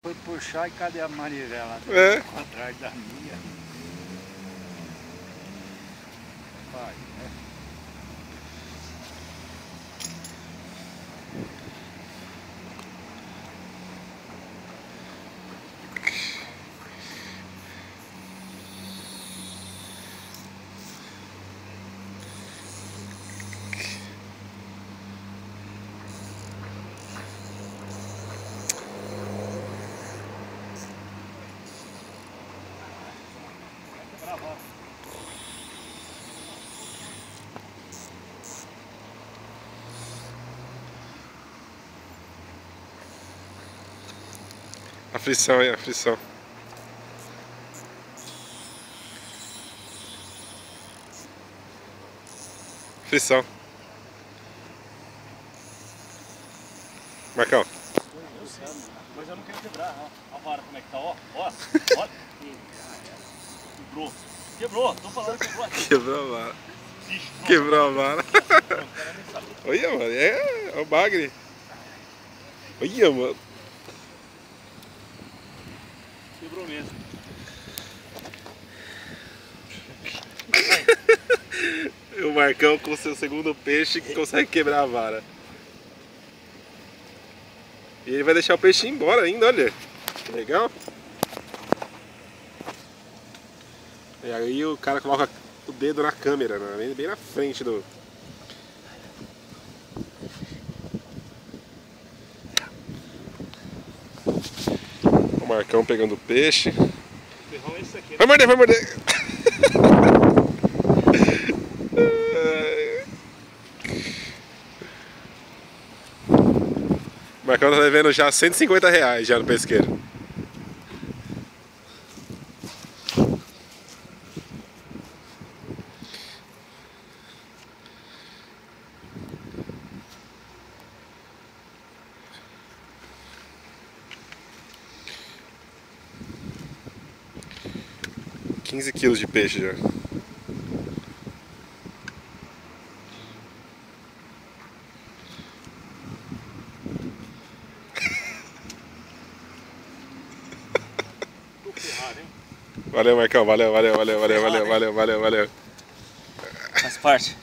Foi puxar e cadê a manivela? É. Atrás da minha. Vai, né? Aflição aí, aflição. Aflição. Marcão. Eu sei, mas eu não quero quebrar. Ó, a vara como é que tá, ó. Ó, ó. Quebrou. Quebrou, tô falando que quebrou aqui. Quebrou a vara. Ixi, Quebrou a vara. o cara nem sabe. Olha, mano. É o bagre. Olha, mano. Quebrou mesmo. O Marcão com seu segundo peixe que consegue quebrar a vara. E ele vai deixar o peixe ir embora ainda, olha. Que legal. E aí o cara coloca o dedo na câmera, né? Bem na frente do... O Marcão pegando o peixe. Ferrão é isso aqui, né? Vai morder, vai morder! O Marcão tá devendo já R$150 já no pesqueiro. $15 de peixe já. Tô ferrado, hein? Valeu, Marcão. Valeu. Faz parte.